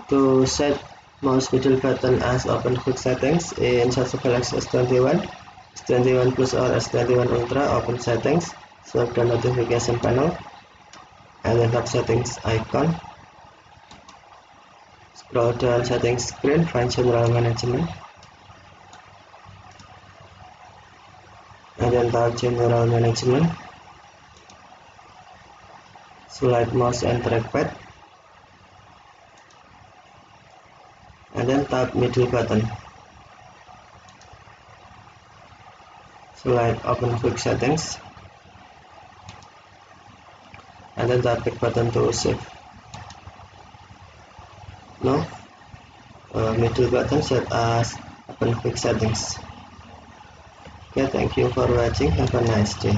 To set mouse middle button as open quick settings in Samsung Galaxy S21, S21 Plus or S21 Ultra, open settings, swipe the notification panel, and then tap settings icon. Scroll down settings screen, find general management, and then tap general management. Select mouse and trackpad, and then tap middle button. Select open quick settings, and then tap back button to save. Now middle button set as open quick settings. Okay, thank you for watching. Have a nice day.